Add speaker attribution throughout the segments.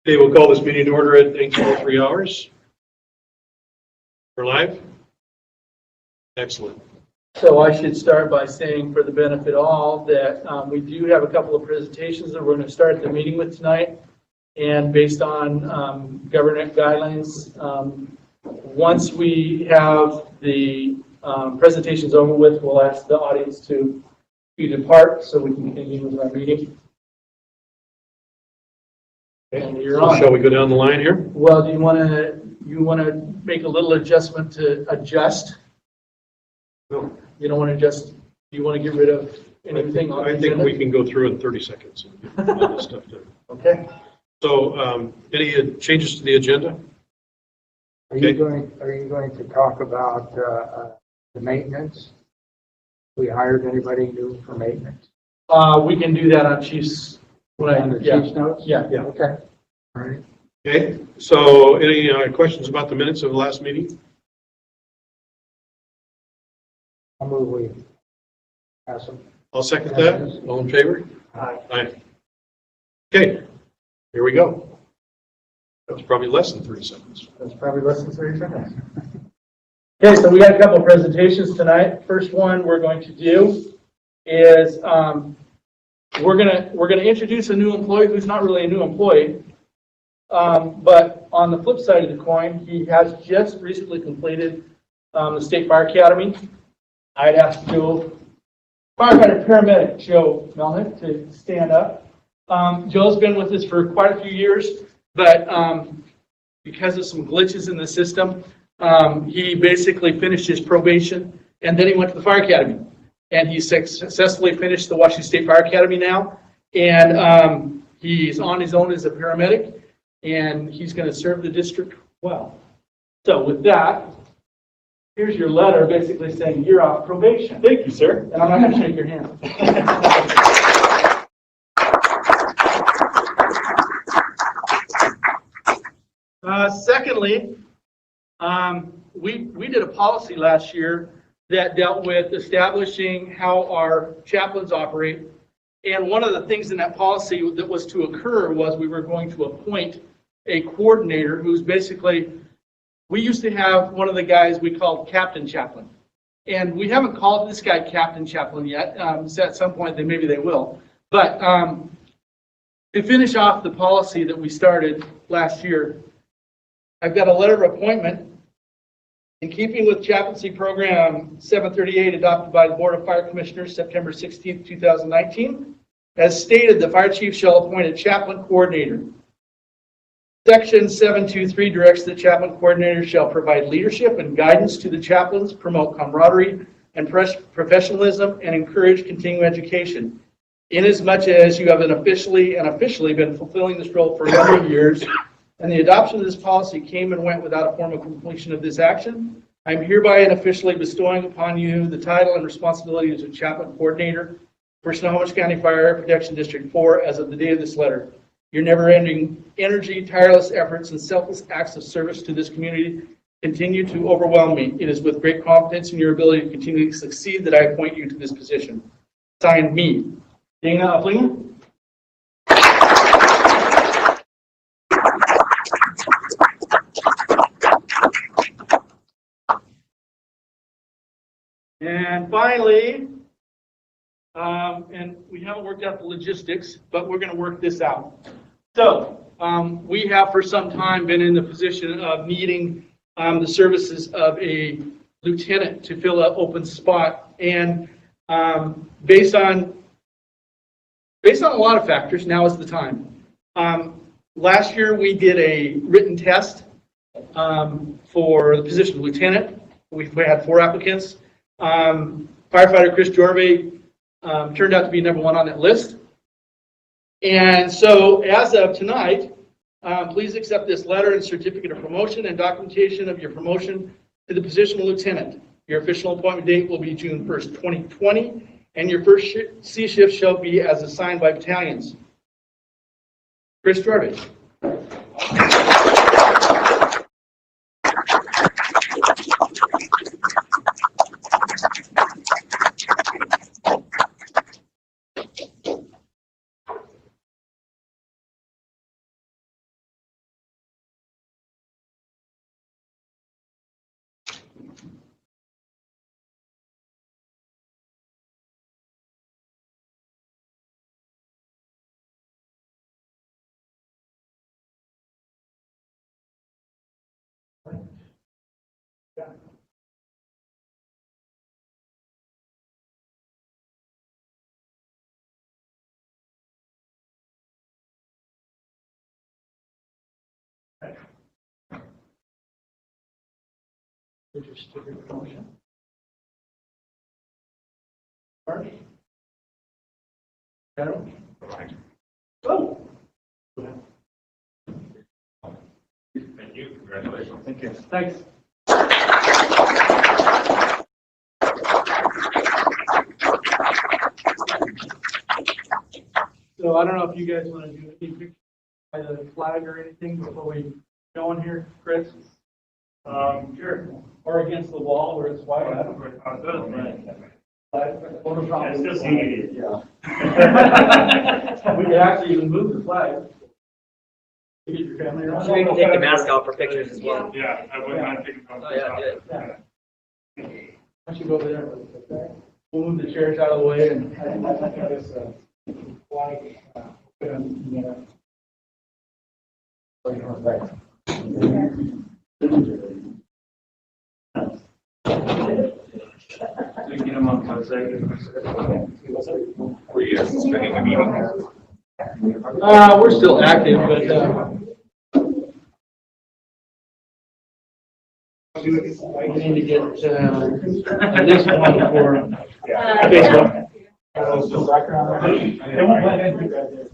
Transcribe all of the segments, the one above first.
Speaker 1: Okay, we'll call this meeting to order at 8:03 hours. We're live? Excellent.
Speaker 2: So I should start by saying, for the benefit of all, that we do have a couple of presentations that we're going to start the meeting with tonight. And based on government guidelines, once we have the presentations over with, we'll ask the audience to depart so we can continue with our meeting. And you're
Speaker 1: So
Speaker 2: on.
Speaker 1: shall we go down the line here?
Speaker 2: Well, do you want to make a little adjustment to adjust?
Speaker 1: No.
Speaker 2: You don't want to adjust. Do you want to get rid of anything on the
Speaker 1: I think
Speaker 2: agenda?
Speaker 1: we can go through in 30 seconds and get all this stuff done.
Speaker 2: Okay.
Speaker 1: So, any changes to the agenda?
Speaker 3: Are you going to talk about the maintenance? We hired anybody new for maintenance?
Speaker 2: We can do that on Chief's.
Speaker 3: On the
Speaker 2: Yeah.
Speaker 3: Chief's notes?
Speaker 2: Yeah.
Speaker 1: Yeah.
Speaker 3: Okay. All right.
Speaker 1: Okay, so any questions about the minutes of the last meeting?
Speaker 3: I'll move we pass them.
Speaker 1: I'll second that. All in favor?
Speaker 3: Aye.
Speaker 1: Aye. Okay, here we go. That was probably less than 30 seconds.
Speaker 2: That's probably less than 30 seconds. Okay, so we got a couple of presentations tonight. First one we're going to do is we're gonna introduce a new employee who's not really a new employee, but on the flip side of the coin, he has just recently completed the State Fire Academy. I'd ask Joe, firefighter paramedic Joe Melnick, to stand up. Joe's been with us for quite a few years, but because of some glitches in the system, he basically finished his probation, and then he went to the Fire Academy. And he successfully finished the Washington State Fire Academy now, and he's on his own as a paramedic, and he's going to serve the district well. So with that, here's your letter basically saying you're off probation.
Speaker 1: Thank you, sir.
Speaker 2: And I'm not going to shake your hand. Secondly, we did a policy last year that dealt with establishing how our chaplains operate. And one of the things in that policy that was to occur was we were going to appoint a coordinator who's basically, we used to have one of the guys we called Captain Chaplain. And we haven't called this guy Captain Chaplain yet. So at some point, maybe they will. But to finish off the policy that we started last year, I've got a letter of appointment in keeping with Chaplaincy Program 738 adopted by the Board of Fire Commissioners September 16, 2019. As stated, the fire chief shall appoint a chaplain coordinator. Section 723 directs that chaplain coordinator shall provide leadership and guidance to the chaplains, promote camaraderie and professionalism, and encourage continuing education. Inasmuch as you have officially been fulfilling this role for a number of years, and the adoption of this policy came and went without a formal completion of this action, I'm hereby and officially bestowing upon you the title and responsibilities of chaplain coordinator for Snohomish County Fire Protection District 4 as of the date of this letter. Your never-ending energy, tireless efforts, and selfless acts of service to this community continue to overwhelm me. It is with great confidence in your ability to continue to succeed that I appoint you to this position. Signed, me. Dana Uppling. And finally, and we haven't worked out the logistics, but we're going to work this out. So we have for some time been in the position of needing the services of a lieutenant to fill an open spot. And based on a lot of factors, now is the time. Last year we did a written test for the position of lieutenant. We had 4 applicants. Firefighter Chris Jorve turned out to be number 1 on that list. And so as of tonight, please accept this letter and certificate of promotion and documentation of your promotion to the position of lieutenant. Your official appointment date will be June 1st, 2020, and your first C shift shall be as assigned by battalions. Chris Jorve. Here's your certificate of promotion. Mark? Adam? Oh.
Speaker 1: Thank you. Congratulations.
Speaker 2: Thank you. Thanks. So I don't know if you guys want to do any pictures by the flag or anything before we go in here, Chris?
Speaker 4: Sure.
Speaker 2: Or against the wall where it's white?
Speaker 4: I still see it.
Speaker 2: We could actually even move the flag. You get your family around.
Speaker 5: So we can take the mask off for pictures as well.
Speaker 4: Yeah, I wouldn't mind taking some.
Speaker 5: Oh, yeah, good.
Speaker 2: Yeah. Why don't you go over there? We'll move the chairs out of the way and. I think this flag, put on, you know.
Speaker 4: We can get them on one second.
Speaker 1: Were you suspending the meeting?
Speaker 2: We're still active, but, we need to get, at least one for Facebook. They won't let anything right there.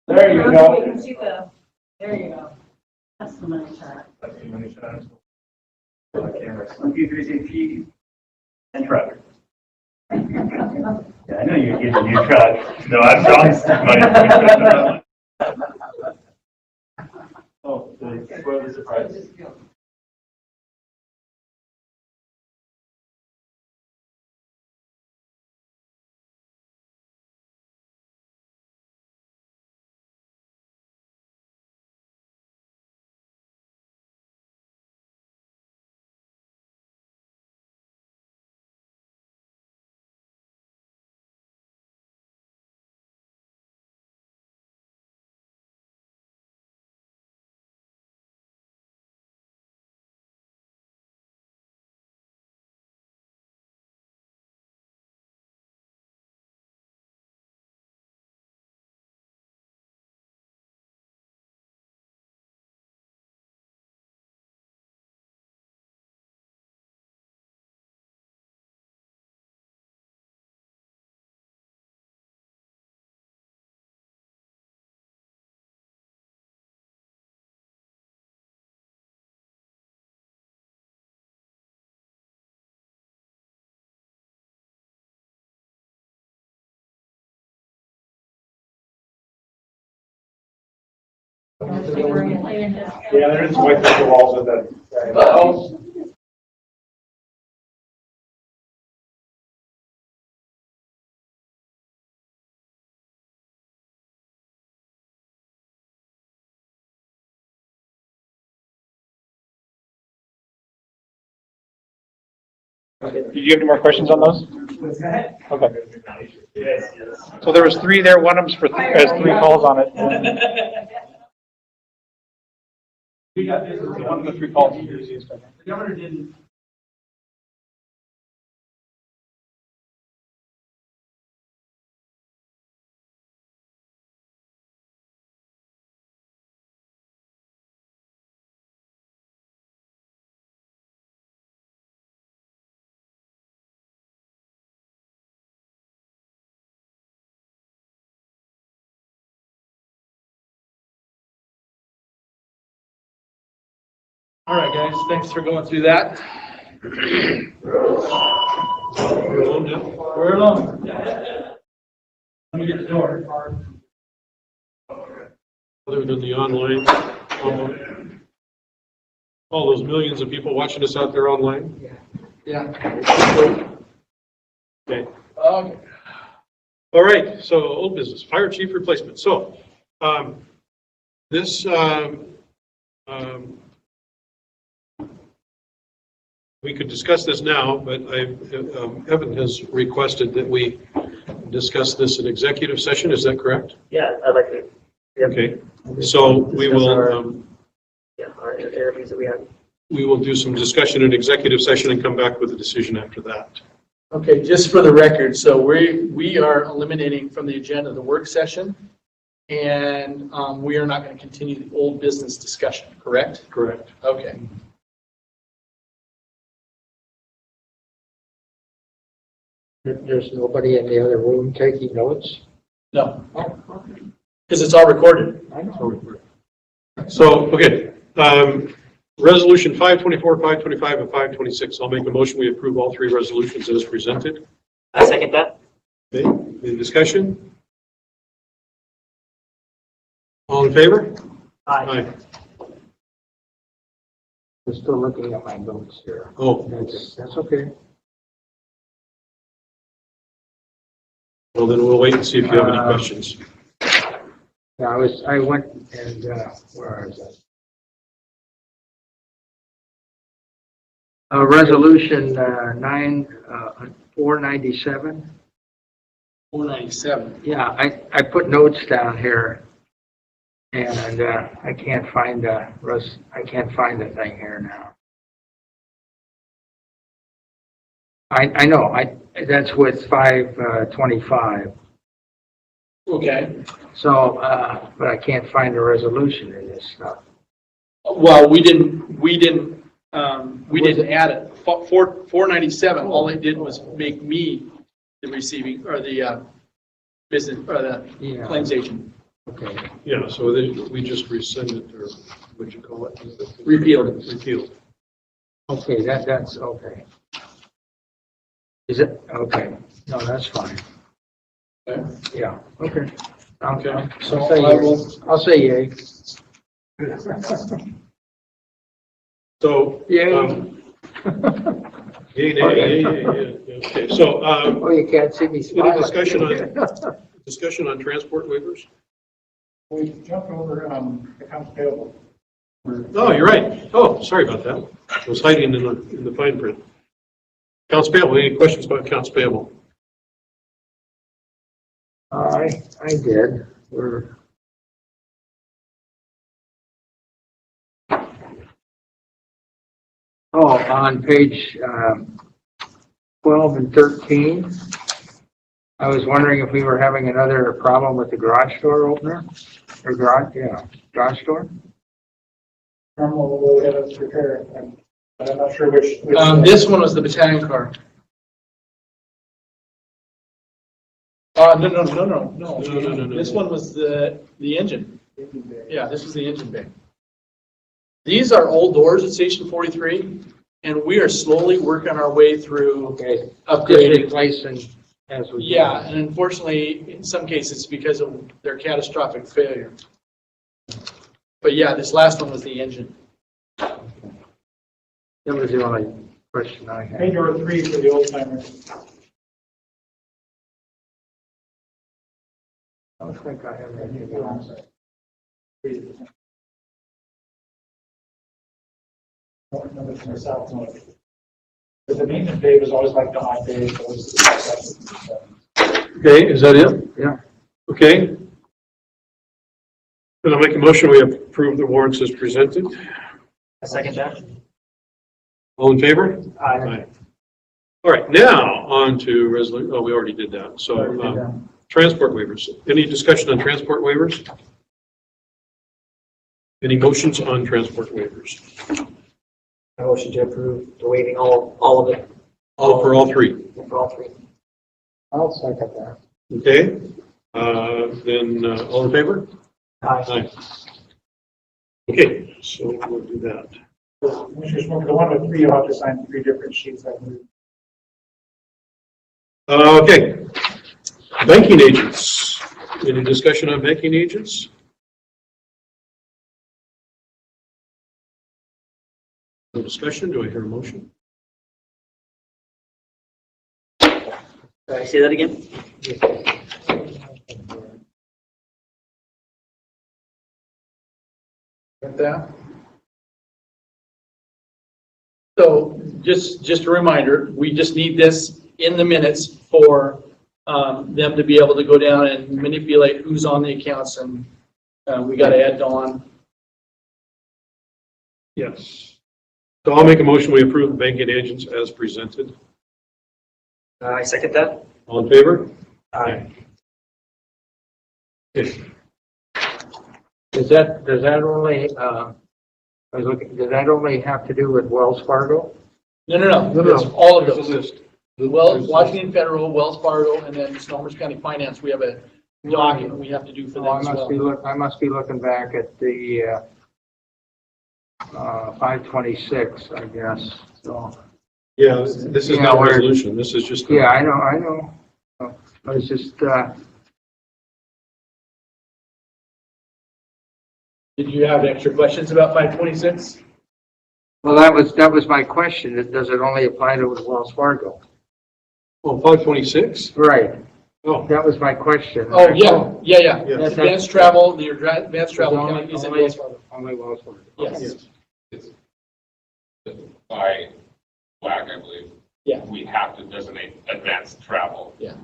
Speaker 2: There you
Speaker 6: We
Speaker 2: go.
Speaker 6: can see there you go. That's the money shot.
Speaker 4: P3CP and truck. Yeah, I know you'd get a new truck. No, I promised money. Oh, what was the surprise?
Speaker 1: Yeah, there is white paper walls with that.
Speaker 2: Uh-oh.
Speaker 7: Did you have any more questions on those? Okay.
Speaker 4: Yes, yes.
Speaker 7: So there was three there, one of them's for, has three calls on it.
Speaker 2: We got this.
Speaker 7: So one of the three calls.
Speaker 2: The governor didn't. All right, guys, thanks for going through that.
Speaker 1: We're alone now.
Speaker 2: We're alone. Let me get the door.
Speaker 1: Other than the online, all those millions of people watching us out there online.
Speaker 2: Yeah.
Speaker 1: Okay.
Speaker 2: Okay.
Speaker 1: All right, so old business, fire chief replacement. So, this, we could discuss this now, but Evan has requested that we discuss this in executive session. Is that correct?
Speaker 5: Yeah, I'd like to. Yep.
Speaker 1: Okay, so we
Speaker 5: Discuss our-
Speaker 1: will,
Speaker 5: Yeah, our interviews that we had.
Speaker 1: we will do some discussion in executive session and come back with a decision after that.
Speaker 2: Okay, just for the record, so we are eliminating from the agenda the work session And we are not going to continue the old business discussion, correct?
Speaker 1: Correct.
Speaker 2: Okay.
Speaker 3: There's nobody in the other room taking notes?
Speaker 2: No. Because it's all recorded.
Speaker 3: I know.
Speaker 1: So, okay, resolution 524, 525, and 526. I'll make a motion. We approve all three resolutions as presented.
Speaker 5: I second that.
Speaker 1: Okay, any discussion? All in favor?
Speaker 5: Aye.
Speaker 3: I'm still looking at my notes here.
Speaker 1: Oh,
Speaker 3: That's okay.
Speaker 1: well, then we'll wait and see if you have any questions.
Speaker 3: Yeah, I went and, where is it? Resolution 497.
Speaker 2: 497.
Speaker 3: Yeah, I put notes down here, and I can't find the thing here now. I know, that's with 525.
Speaker 2: Okay.
Speaker 3: So, but I can't find the resolution in this stuff.
Speaker 2: Well, we didn't add it. 497, all it did was make me the receiving, or the business, or the
Speaker 3: Yeah.
Speaker 2: claims agent.
Speaker 3: Okay.
Speaker 1: Yeah, so then we just rescinded, or what'd you call it?
Speaker 2: Repealed.
Speaker 1: Repealed.
Speaker 3: Okay, that's okay. Is it? Okay. No, that's fine.
Speaker 2: Okay.
Speaker 3: Yeah, okay.
Speaker 2: Okay. So
Speaker 3: I'll say
Speaker 2: I
Speaker 3: yay.
Speaker 2: will,
Speaker 3: I'll say yay.
Speaker 1: So,
Speaker 3: Yay.
Speaker 1: yay, nay, yay. Okay, so,
Speaker 3: Oh, you can't see me smiling.
Speaker 1: discussion on transport waivers?
Speaker 7: We jumped over accounts payable.
Speaker 1: Oh, you're right. Oh, sorry about that. I was hiding in the fine print. Accounts payable, any questions about accounts payable?
Speaker 3: I did. On page 12 and 13, I was wondering if we were having another problem with the garage door opener? Or garage door?
Speaker 7: Normal, we'll get it repaired, but I'm not sure which.
Speaker 2: this one was the battalion car. No.
Speaker 1: No.
Speaker 2: This one was the engine. Yeah, this is the engine bay. These are old doors at Station 43, and we are slowly working our way through
Speaker 3: Okay. Just
Speaker 2: upgrading.
Speaker 3: replacing as we go.
Speaker 2: Yeah, and unfortunately, in some cases, because of their catastrophic failure. But yeah, this last one was the engine.
Speaker 3: That was the only question I had.
Speaker 7: Page or 3 for the old timers.
Speaker 3: I don't think I have anything else.
Speaker 7: Numbers myself, no. But the maintenance day was always like the odd day, so it was.
Speaker 1: Okay, is that it?
Speaker 3: Yeah.
Speaker 1: Okay. Then I'll make a motion, we approve the warrants as presented.
Speaker 5: I second that.
Speaker 1: All in favor?
Speaker 5: Aye.
Speaker 1: All right, now on to resolution, oh, we already did that. So, transport waivers. Any discussion on transport waivers? Any motions on transport waivers?
Speaker 5: I motion to approve the waiving all of it,
Speaker 1: All for all three.
Speaker 5: for all three.
Speaker 3: I'll second that.
Speaker 1: Okay, then all in favor?
Speaker 5: Aye.
Speaker 1: Aye. Okay, so we'll do that.
Speaker 7: Commissioners, for the one with 3, you'll have to sign 3 different sheets.
Speaker 1: Okay, banking agents. Any discussion on banking agents? No discussion, do I hear a motion?
Speaker 5: Can I say that again?
Speaker 2: With that. So just a reminder, we just need this in the minutes for them to be able to go down and manipulate who's on the accounts, and we got to add Dawn.
Speaker 1: Yes. So I'll make a motion, we approve the banking agents as presented.
Speaker 5: I second that.
Speaker 1: All in favor?
Speaker 5: Aye.
Speaker 1: Okay.
Speaker 3: does that only, I was looking, does that only have to do with Wells Fargo?
Speaker 2: No.
Speaker 1: No.
Speaker 2: It's all of
Speaker 1: There's a
Speaker 2: those.
Speaker 1: list.
Speaker 2: Well,
Speaker 1: There's a
Speaker 2: Washington Federal, Wells Fargo, and then Snohomish County Finance, we have a document we have to do for
Speaker 3: Oh,
Speaker 2: them as well.
Speaker 3: I must be looking back at the, 526, I guess, so.
Speaker 1: Yeah, this is
Speaker 3: Yeah,
Speaker 1: not a
Speaker 3: we're-
Speaker 1: resolution, this is just.
Speaker 3: Yeah, I know. I was just,
Speaker 2: Did you have extra questions about 526?
Speaker 3: well, that was my question. Does it only apply to Wells Fargo?
Speaker 1: Oh, 526?
Speaker 3: Right,
Speaker 1: Oh,
Speaker 3: that was my question.
Speaker 2: Oh, yeah.
Speaker 1: Yes.
Speaker 2: Advanced travel, your advanced travel account is in
Speaker 3: Only-
Speaker 2: Wells Fargo.
Speaker 3: Only Wells Fargo.
Speaker 2: Yes.
Speaker 8: By WAC, I believe.
Speaker 2: Yeah.
Speaker 8: We have to designate advanced travel.
Speaker 2: Yeah.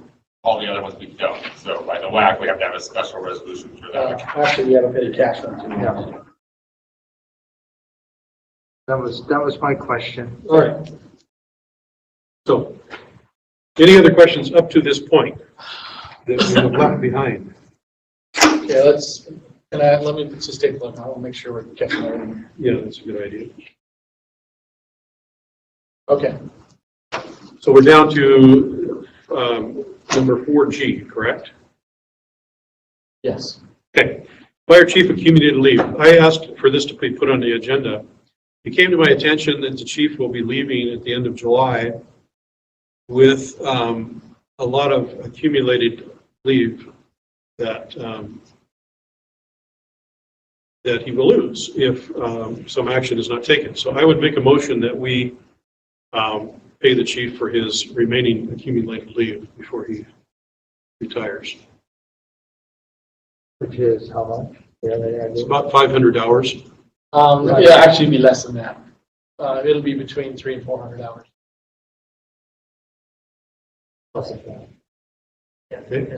Speaker 8: All the other ones we don't. So by the WAC, we have to have a special resolution for that.
Speaker 2: Actually, we have a petty cash fund too.
Speaker 3: Yeah. That was my question.
Speaker 1: all right. So, any other questions up to this point that we have left behind?
Speaker 2: Okay, let me just take a look. I want to make sure we're catching everything.
Speaker 1: Yeah, that's a good idea.
Speaker 2: Okay.
Speaker 1: So we're down to number 4G, correct?
Speaker 2: Yes.
Speaker 1: Okay. Fire chief accumulated leave. I asked for this to be put on the agenda. It came to my attention that the chief will be leaving at the end of July with a lot of accumulated leave that that he will lose if some action is not taken. So I would make a motion that we pay the chief for his remaining accumulated leave before he retires.
Speaker 3: Which is how much? Yeah,
Speaker 1: It's about 500 hours.
Speaker 2: It'll actually be less than that. It'll be between 300 and 400 hours.
Speaker 1: Okay.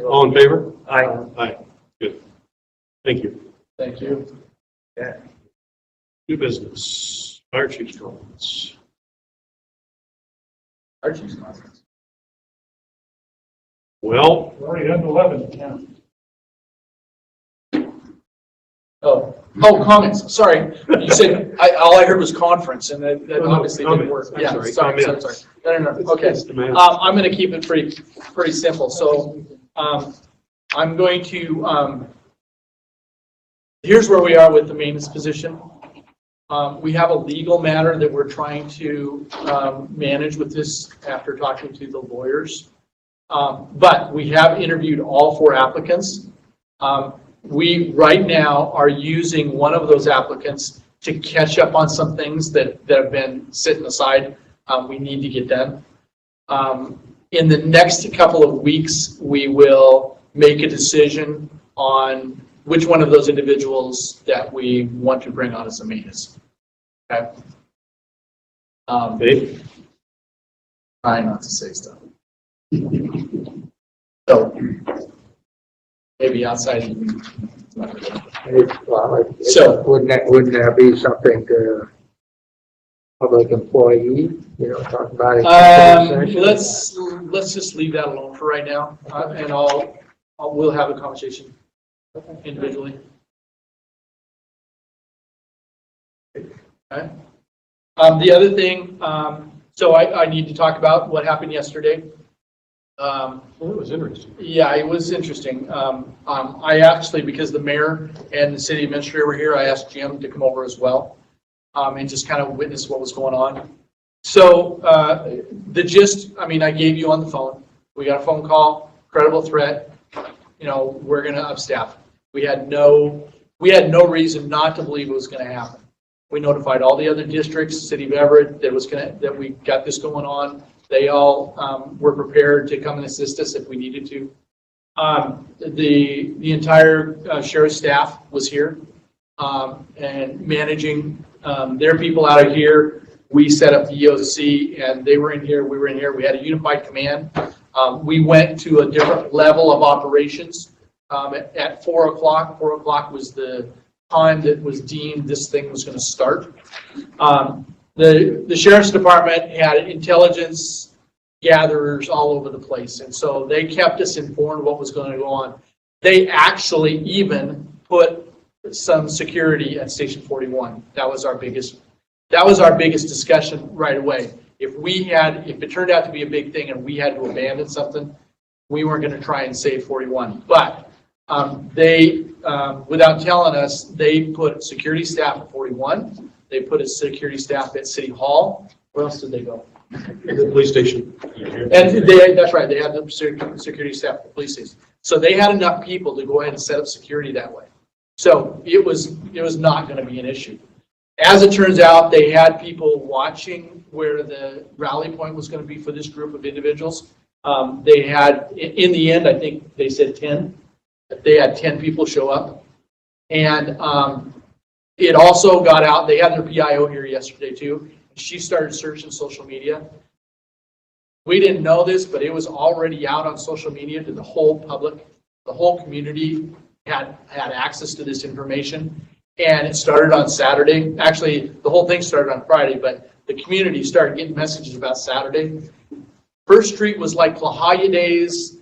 Speaker 1: All in favor?
Speaker 5: Aye.
Speaker 1: Aye. Good. Thank you.
Speaker 2: Thank you.
Speaker 1: New business. Fire chief's comments.
Speaker 2: Archie's conference.
Speaker 1: Well,
Speaker 7: We're already done to 11, yeah.
Speaker 2: Oh, comments. Sorry. You said, all I heard was conference, and that
Speaker 1: No,
Speaker 2: obviously didn't work.
Speaker 1: comments. I'm
Speaker 2: Yeah,
Speaker 1: sorry,
Speaker 2: sorry.
Speaker 1: comments.
Speaker 2: No. Okay.
Speaker 1: it's demand.
Speaker 2: I'm going to keep it pretty simple. So I'm going to, here's where we are with the maintenance position. We have a legal matter that we're trying to manage with this after talking to the lawyers. But we have interviewed all 4 applicants. We right now are using one of those applicants to catch up on some things that have been sitting aside. We need to get done. In the next couple of weeks, we will make a decision on which one of those individuals that we want to bring on as a maintenance. Okay.
Speaker 1: Okay.
Speaker 2: Try not to say stuff. So maybe outside. So-
Speaker 3: Wouldn't that be something to public employee, talk about it?
Speaker 2: Let's just leave that alone for right now, and we'll have a conversation individually. Okay. The other thing, so I need to talk about what happened yesterday.
Speaker 1: Well, it was interesting.
Speaker 2: Yeah, it was interesting. I actually, because the mayor and the city administrator were here, I asked Jim to come over as well, and just kind of witness what was going on. So the gist, I gave you on the phone. We got a phone call, credible threat. We're going to upstaff. We had no reason not to believe it was going to happen. We notified all the other districts, City of Everett, that we got this going on. They all were prepared to come and assist us if we needed to. The entire sheriff's staff was here and managing their people out of here. We set up the EOC, and they were in here. We were in here. We had a unified command. We went to a different level of operations at 4 o'clock. 4 o'clock was the time that was deemed this thing was going to start. The sheriff's department had intelligence gatherers all over the place, and so they kept us informed what was going to go on. They actually even put some security at Station 41. That was our biggest discussion right away. If it turned out to be a big thing and we had to abandon something, we weren't going to try and save 41. But they, without telling us, they put security staff at 41. They put a security staff at City Hall. Where else did they go?
Speaker 1: The police station.
Speaker 2: And that's right, they had the security staff at the police station. So they had enough people to go ahead and set up security that way. So it was not going to be an issue. As it turns out, they had people watching where the rally point was going to be for this group of individuals. They had, in the end, I think they said 10. They had 10 people show up. And it also got out, they had their PIO here yesterday too. She started searching social media. We didn't know this, but it was already out on social media to the whole public. The whole community had access to this information. And it started on Saturday. Actually, the whole thing started on Friday, but the community started getting messages about Saturday. First Street was like La Jolla days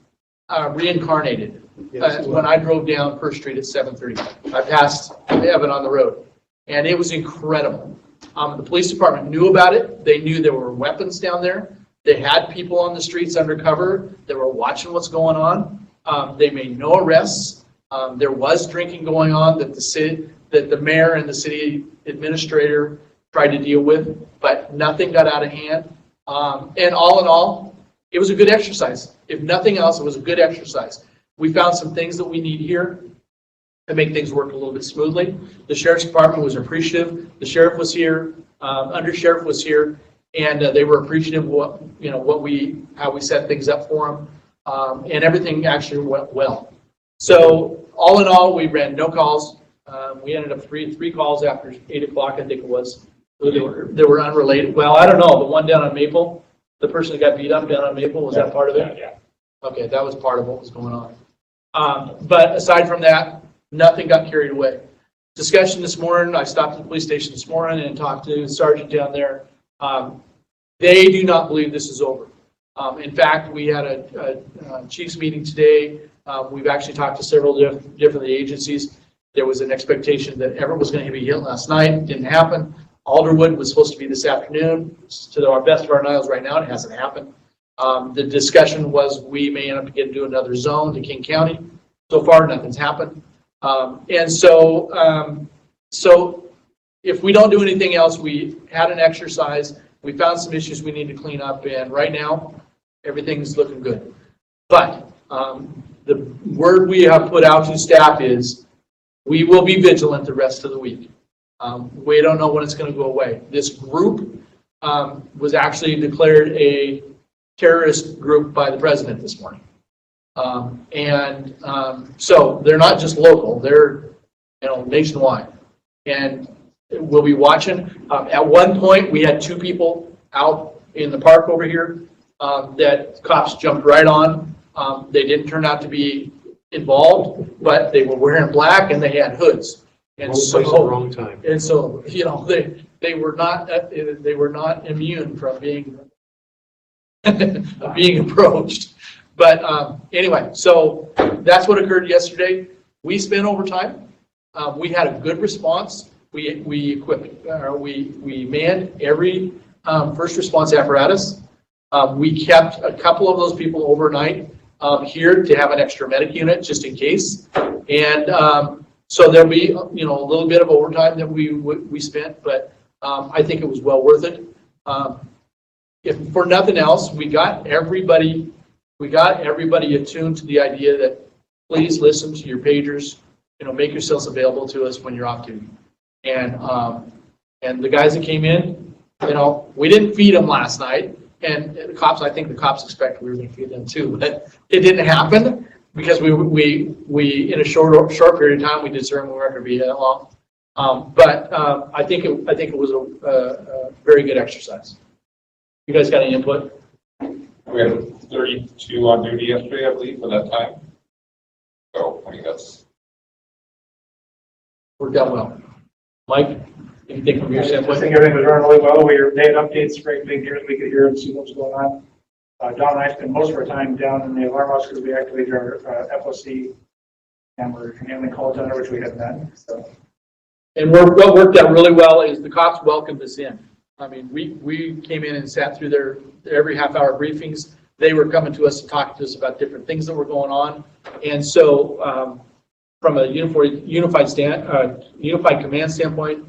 Speaker 2: reincarnated. When I drove down First Street at 7:30, I passed Evan on the road, and it was incredible. The police department knew about it. They knew there were weapons down there. They had people on the streets undercover that were watching what's going on. They made no arrests. There was drinking going on that the mayor and the city administrator tried to deal with, but nothing got out of hand. And all in all, it was a good exercise. If nothing else, it was a good exercise. We found some things that we need here to make things work a little bit smoothly. The sheriff's department was appreciative. The sheriff was here, undersheriff was here, and they were appreciative of how we set things up for them, and everything actually went well. So all in all, we ran no calls. We ended up three calls after 8 o'clock, I think it was. They were unrelated. Well, I don't know. The one down on Maple, the person that got beat up down on Maple, was that part of it?
Speaker 8: Yeah.
Speaker 2: Okay, that was part of what was going on. But aside from that, nothing got carried away. Discussion this morning, I stopped at the police station this morning and talked to the sergeant down there. They do not believe this is over. In fact, we had a chief's meeting today. We've actually talked to several different agencies. There was an expectation that Everett was going to be hit last night. Didn't happen. Alderwood was supposed to be this afternoon. To our best of our knowledge right now, it hasn't happened. The discussion was we may end up getting to another zone to King County. So far, nothing's happened. And so if we don't do anything else, we had an exercise. We found some issues we need to clean up, and right now, everything's looking good. But the word we have put out to staff is we will be vigilant the rest of the week. We don't know when it's going to go away. This group was actually declared a terrorist group by the president this morning. So they're not just local, they're nationwide. And we'll be watching. At one point, we had 2 people out in the park over here that cops jumped right on. They didn't turn out to be involved, but they were wearing black and they had hoods. And
Speaker 1: Wrong place at the wrong time.
Speaker 2: And so, they were not immune from being approached. But anyway, so that's what occurred yesterday. We spent overtime. We had a good response. We equipped, we manned every first response apparatus. We kept a couple of those people overnight here to have an extra medic unit just in case. And so there'll be a little bit of overtime that we spent, but I think it was well worth it. If for nothing else, we got everybody attuned to the idea that please listen to your pagers. Make yourselves available to us when you're off duty. And the guys that came in, we didn't feed them last night. And the cops, I think the cops expected we were going to feed them too, but it didn't happen because we in a short period of time we determined we weren't going to be that long. But I think it was a very good exercise. You guys got any input?
Speaker 8: We had 32 on duty yesterday, I believe, for that time. So, that's.
Speaker 2: Worked out well. Mike, anything from your
Speaker 7: I
Speaker 2: standpoint?
Speaker 7: think everything was running really well. They had updates for everything here. We could hear and see what was going on. Don and I spent most of our time down in the alarm house because we activated our FOC And we're handling calls under which we have none, so.
Speaker 2: And what worked out really well is the cops welcomed us in. I mean, we came in and sat through their every half-hour briefings. They were coming to us and talking to us about different things that were going on. And so from a unified command standpoint,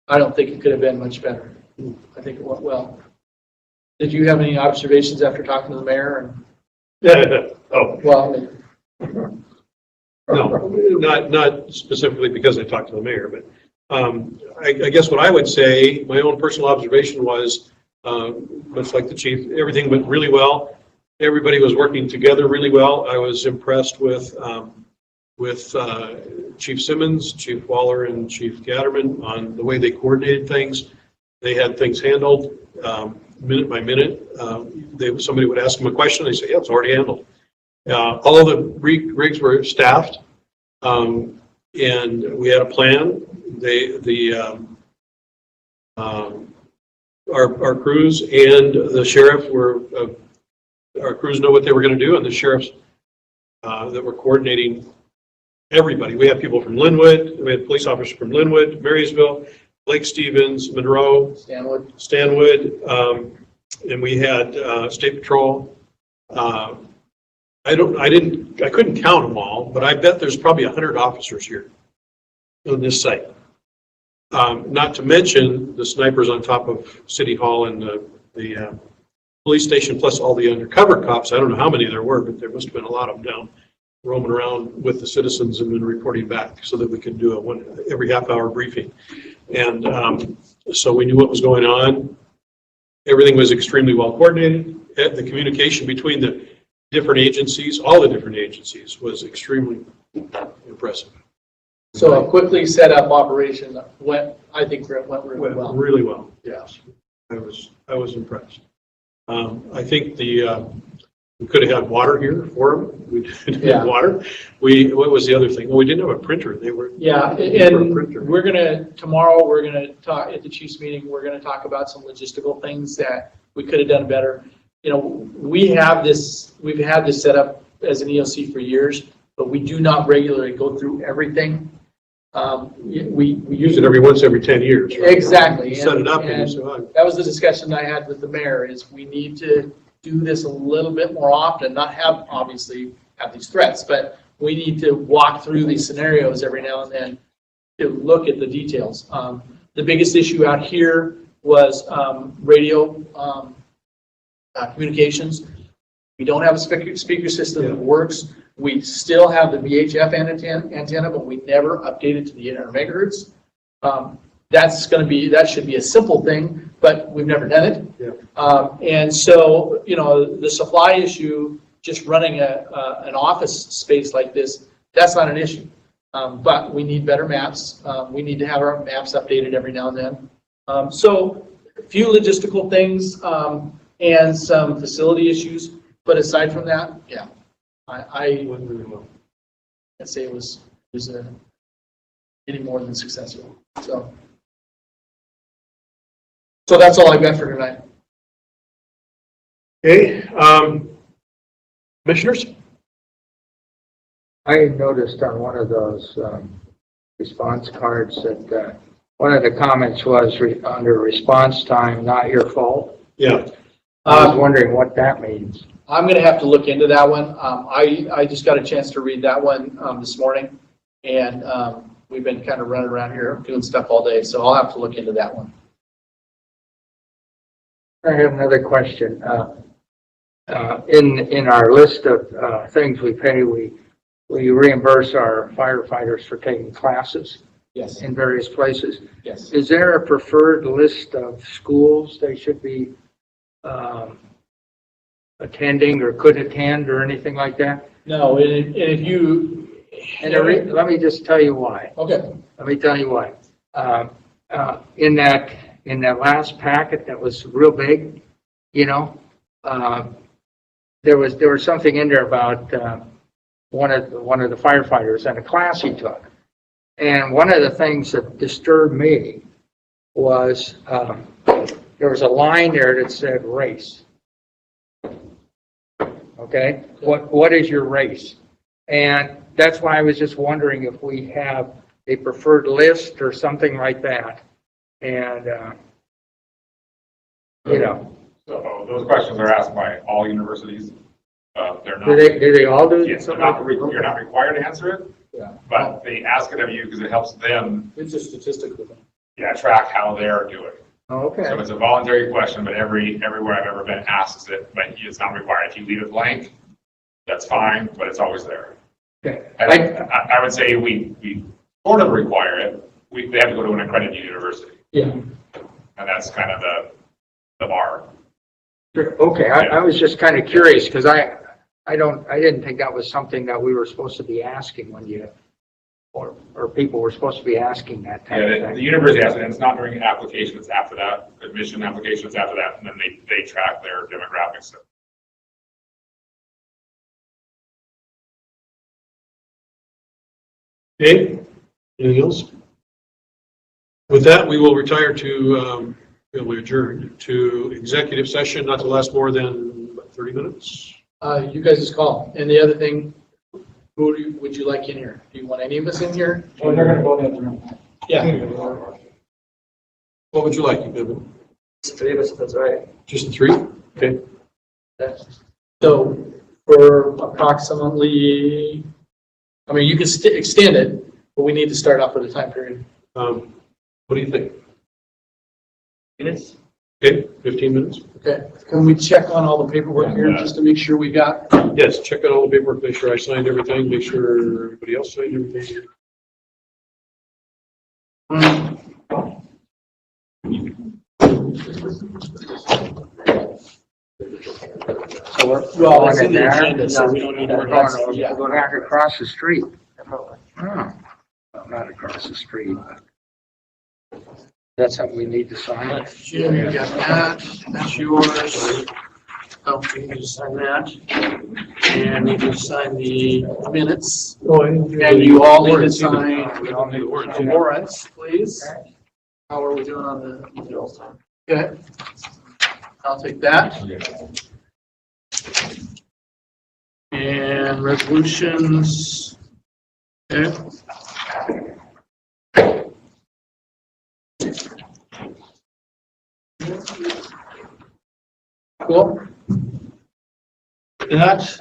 Speaker 2: I don't think it could have been much better. I think it went well. Did you have any observations after talking to the mayor?
Speaker 1: Oh,
Speaker 2: Well,
Speaker 1: no, not specifically because I talked to the mayor, but I guess what I would say, my own personal observation was, much like the chief, everything went really well. Everybody was working together really well. I was impressed with Chief Simmons, Chief Waller, and Chief Gatterman on the way they coordinated things. They had things handled minute by minute. Somebody would ask them a question, they say, yeah, it's already handled. All the rigs were staffed, and we had a plan. Our crews and the sheriff were, our crews know what they were going to do, and the sheriffs that were coordinating everybody. We had people from Linwood, we had police officers from Linwood, Marysville, Lake Stevens, Monroe, Stanwood, and we had State Patrol. I couldn't count them all, but I bet there's probably 100 officers here on this site. Not to mention the snipers on top of City Hall and the police station, plus all the undercover cops. I don't know how many there were, but there must have been a lot of them down roaming around with the citizens and then reporting back so that we could do every half-hour briefing. And so we knew what was going on. Everything was extremely well coordinated. The communication between the different agencies, all the different agencies, was extremely impressive.
Speaker 2: so a quickly set up operation I think went really
Speaker 1: Went
Speaker 2: well.
Speaker 1: really well.
Speaker 2: Yeah.
Speaker 1: I was impressed. I think we could have had water here for them. We didn't
Speaker 2: Yeah.
Speaker 1: have water. What was the other thing? Well, we didn't have a printer.
Speaker 2: Yeah, and tomorrow we're gonna talk at the chiefs meeting, we're gonna talk about some logistical things that we could have done better. You know, we've had this set up as an EOC for years, but we do not regularly go through everything. We
Speaker 1: Use it every 10 years. Right?
Speaker 2: Exactly.
Speaker 1: You set it up and you
Speaker 2: And
Speaker 1: say, oh,
Speaker 2: that was the discussion I had with the mayor, is we need to do this a little bit more often, not obviously have these threats, but we need to walk through these scenarios every now and then to look at the details. The biggest issue out here was radio communications. We don't have a speaker system that works. We still have the VHF antenna, but we never updated to the 800 megahertz. That should be a simple thing, but we've never done it.
Speaker 1: Yeah.
Speaker 2: And so, you know, the supply issue, just running an office space like this, that's not an issue. But we need better maps. We need to have our maps updated every now and then. So a few logistical things and some facility issues. But aside from that, yeah, I
Speaker 1: went really well.
Speaker 2: can't say it was any more than successful. So that's all I've got for tonight.
Speaker 1: Okay, commissioners?
Speaker 3: I noticed on one of those response cards that one of the comments was under response time, not your fault.
Speaker 1: Yeah.
Speaker 3: I was wondering what that means.
Speaker 2: I'm going to have to look into that one. I just got a chance to read that one this morning, and we've been kind of running around here doing stuff all day, so I'll have to look into that one.
Speaker 3: I have another question. In our list of things we pay, we reimburse our firefighters for taking classes
Speaker 2: Yes,
Speaker 3: in various places.
Speaker 2: yes.
Speaker 3: Is there a preferred list of schools they should be attending or could attend or anything like that?
Speaker 2: No, and if you...
Speaker 3: Let me just tell you why.
Speaker 2: Okay.
Speaker 3: Let me tell you why. In that last packet that was real big, you know, there was something in there about one of the firefighters and a class he took. And one of the things that disturbed me was there was a line there that said race. Okay, what is your race? And that's why I was just wondering if we have a preferred list or something like that. And, you know,
Speaker 8: So those questions are asked by all universities. They're not.
Speaker 3: do they all do
Speaker 8: Yes,
Speaker 3: something?
Speaker 8: you're not required to answer it.
Speaker 5: Yeah.
Speaker 8: But they ask it of you because it helps them,
Speaker 5: It's a statistical thing.
Speaker 8: track how they're doing.
Speaker 3: Okay.
Speaker 8: So it's a voluntary question, but everywhere I've ever been asks it, but it's not required. If you leave it blank, that's fine, but it's always there.
Speaker 3: Okay.
Speaker 8: And I would say we sort of require it. They have to go to an accredited university,
Speaker 5: Yeah.
Speaker 8: and that's kind of the bar.
Speaker 3: Okay, I was just kind of curious because I didn't think that was something that we were supposed to be asking when you, or people were supposed to be asking that type of
Speaker 8: Yeah, the
Speaker 3: thing.
Speaker 8: university has it, and it's not during application, it's after that, admission applications after that, and then they track their demographics.
Speaker 1: Okay, anything else? With that, we will retire to, we'll adjourn to executive session, not to last more than what, 30 minutes.
Speaker 2: You guys' call. And the other thing, would you like in here? Do you want any of us in here?
Speaker 7: Well, they're gonna go in the other room.
Speaker 2: Yeah.
Speaker 1: What would you like, Evan?
Speaker 5: It's three of us, if that's right.
Speaker 1: Just the three? Okay.
Speaker 2: So for approximately, I mean, you can extend it, but we need to start off with a time period.
Speaker 1: What do you think?
Speaker 5: Minutes?
Speaker 1: Okay, 15 minutes?
Speaker 2: Okay. Can we check on all the paperwork here just to make sure we got?
Speaker 1: Yes, check out all the paperwork, make sure I signed everything, make sure everybody else signed everything.
Speaker 3: So we're
Speaker 2: Well,
Speaker 3: going
Speaker 2: it's in the
Speaker 3: there.
Speaker 2: agenda, so we don't need to.
Speaker 3: We're going to go back across the street. Oh, well, not across the street. That's something we need to sign.
Speaker 2: Jim, you got that. That's yours. Oh, you need to sign that. And you need to sign the minutes.
Speaker 1: Oh, I didn't do
Speaker 2: And
Speaker 1: the
Speaker 2: you all need to
Speaker 1: warrants either.
Speaker 2: sign
Speaker 1: We don't do the warrants
Speaker 2: the
Speaker 1: either.
Speaker 2: warrants, please. How are we doing on the? Okay. I'll take that. And resolutions. Okay. Cool. That.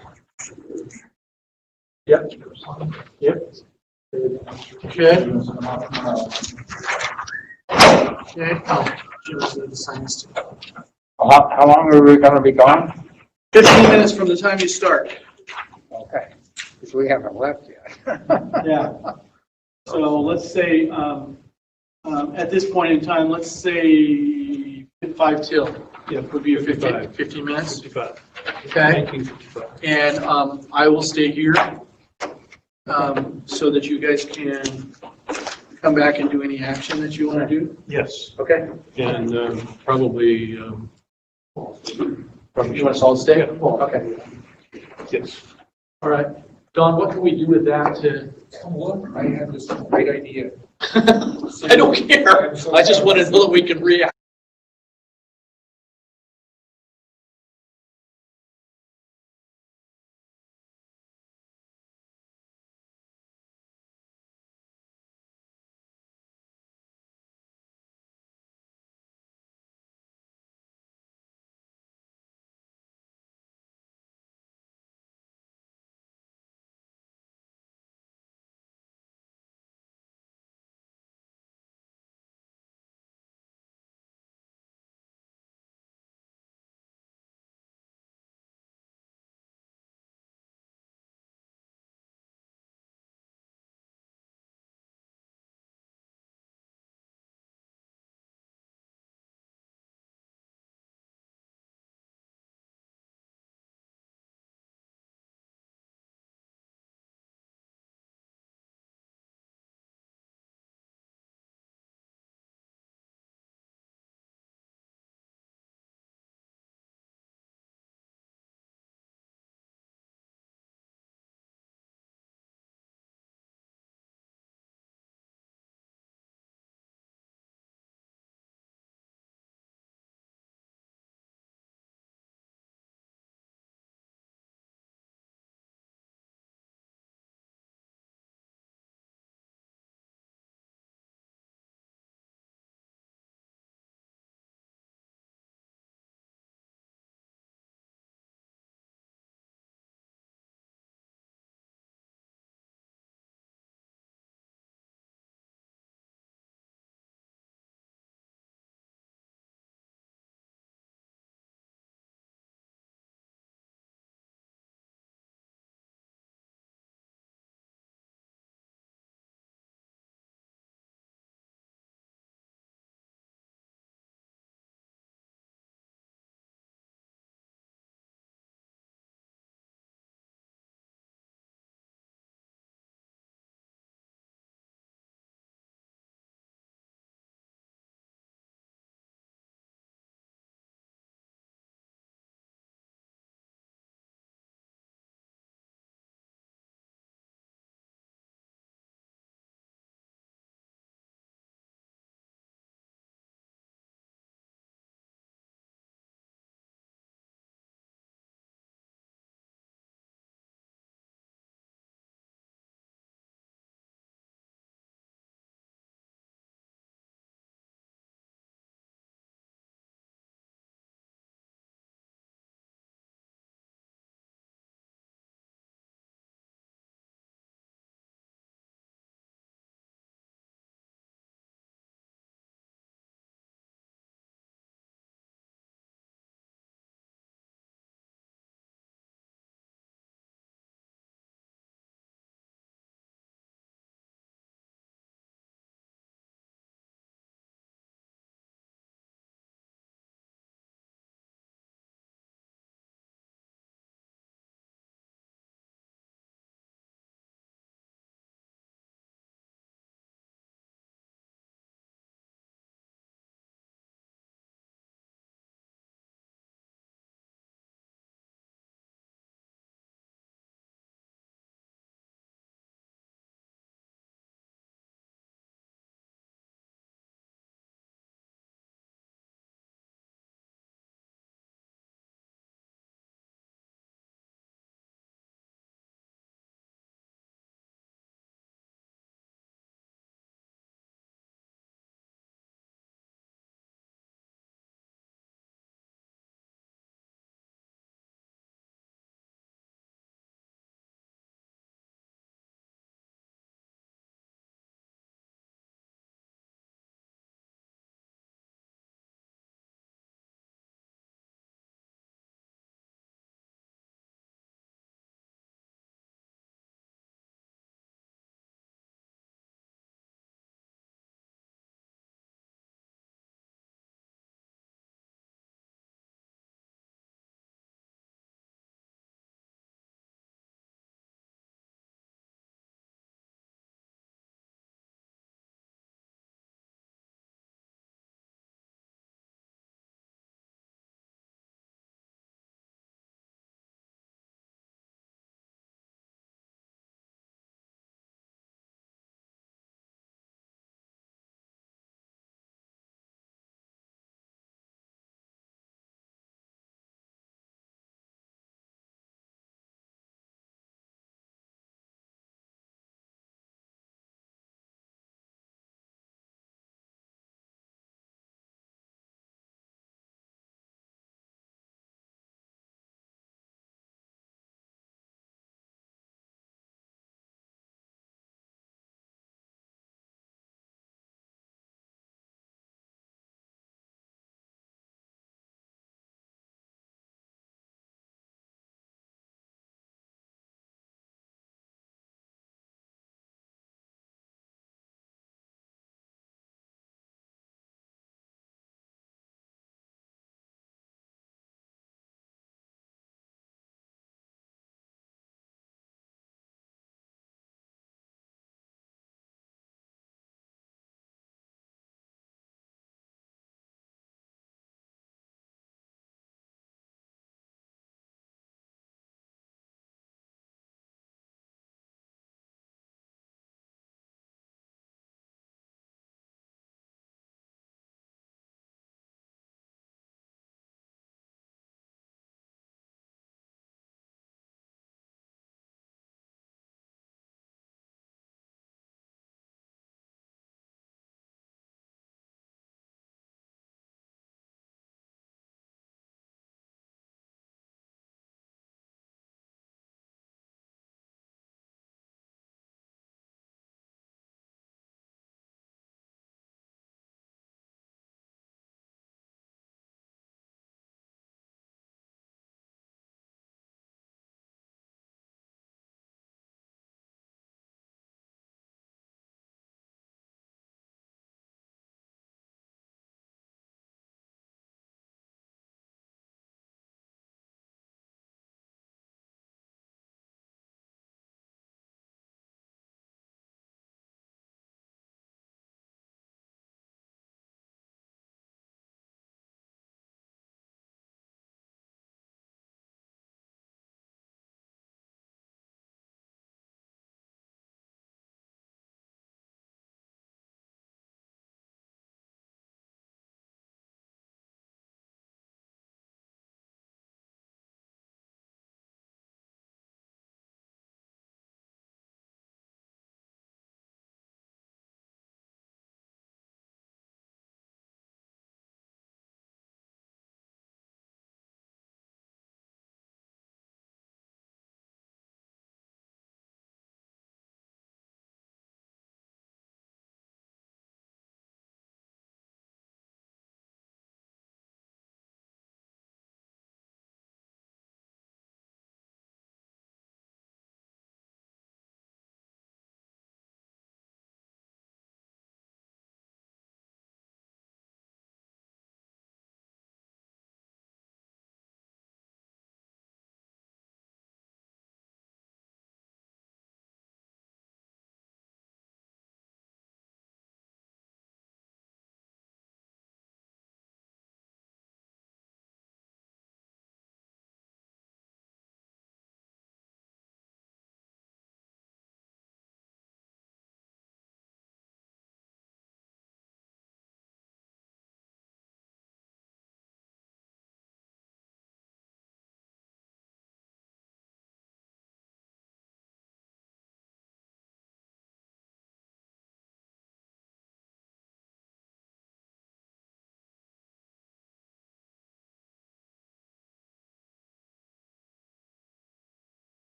Speaker 5: Yep. Yep.
Speaker 2: Okay. Okay. Oh, Jim's gonna sign this too.
Speaker 3: How long are we going to be gone?
Speaker 2: 15 minutes from the time you start.
Speaker 3: Okay, because we haven't left yet.
Speaker 2: Yeah. So let's say, at this point in time, let's say 5 till.
Speaker 1: Yeah,
Speaker 2: Would be your
Speaker 1: 55.
Speaker 2: 15 minutes.
Speaker 1: 55.
Speaker 2: Okay.
Speaker 1: 1955.
Speaker 2: And I will stay here so that you guys can come back and do any action that you want to do.
Speaker 1: Yes,
Speaker 2: Okay.
Speaker 1: and probably,
Speaker 2: You want us all to stay? Okay.
Speaker 1: yes.
Speaker 2: All right. Don, what can we do with that to?
Speaker 7: I have this great idea.
Speaker 2: I don't care. I just want to know that we can react.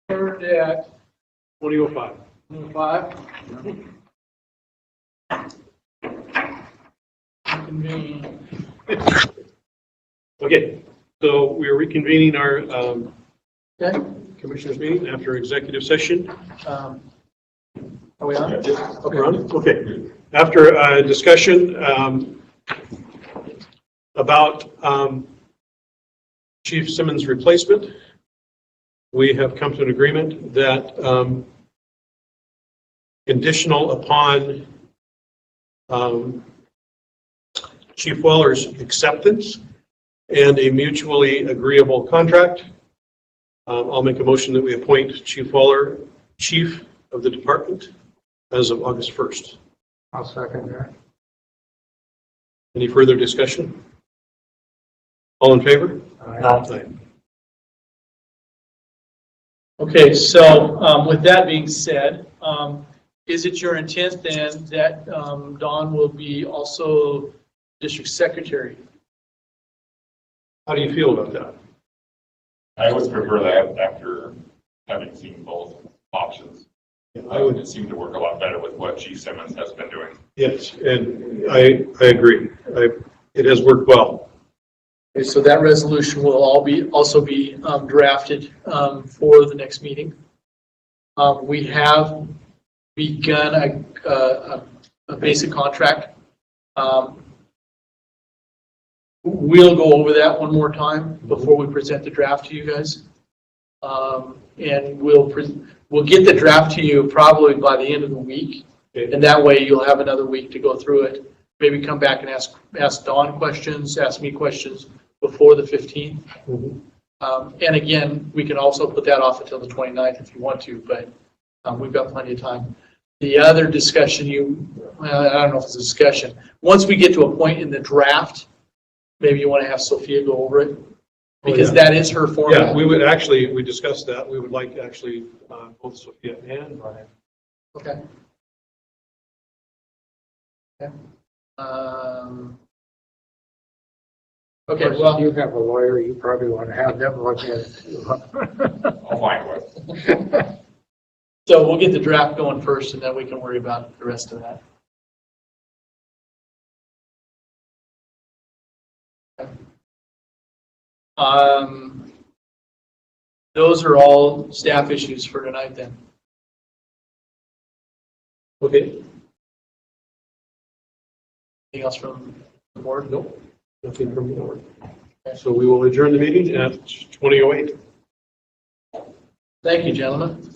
Speaker 2: Third at
Speaker 1: 20:05.
Speaker 2: 5. Convene.
Speaker 1: Okay, so we are reconvening our
Speaker 2: Okay.
Speaker 1: commissioners meeting after executive session.
Speaker 2: Are we on?
Speaker 1: We're on? Okay. After a discussion about Chief Simmons' replacement, we have come to an agreement that conditional upon Chief Weller's acceptance and a mutually agreeable contract, I'll make a motion that we appoint Chief Weller Chief of the Department as of August 1st.
Speaker 3: I'll second that.
Speaker 1: Any further discussion? All in favor? Aye.
Speaker 2: Okay, so with that being said, is it your intent then that Don will be also district secretary?
Speaker 1: How do you feel about that?
Speaker 8: I always prefer that after having seen both options.
Speaker 1: I would,
Speaker 8: It seemed to work a lot better with what Chief Simmons has been doing.
Speaker 1: yes, and I agree. It has worked well.
Speaker 2: Okay, so that resolution will also be drafted for the next meeting. We have begun a basic contract. We'll go over that one more time before we present the draft to you guys. And we'll get the draft to you probably by the end of the week.
Speaker 1: Okay.
Speaker 2: And that way you'll have another week to go through it. Maybe come back and ask Dawn questions, ask me questions before the 15th. And again, we can also put that off until the 29th if you want to, but we've got plenty of time. The other discussion I don't know if it's a discussion. Once we get to a point in the draft, maybe you want to have Sophia go over it, because that is her format.
Speaker 1: Yeah, we discussed that. We would like actually both Sophia and Brian.
Speaker 2: Okay. Okay. Okay,
Speaker 3: Of course,
Speaker 2: well,
Speaker 3: if you have a lawyer, you probably want to have them look at it too.
Speaker 8: I'll find one.
Speaker 2: so we'll get the draft going first, and then we can worry about the rest of that. Those are all staff issues for tonight then.
Speaker 1: Okay.
Speaker 2: Anything else from the board?
Speaker 1: Nope. Nothing from the board. So we will adjourn the meeting at 20:08.
Speaker 2: Thank you, gentlemen.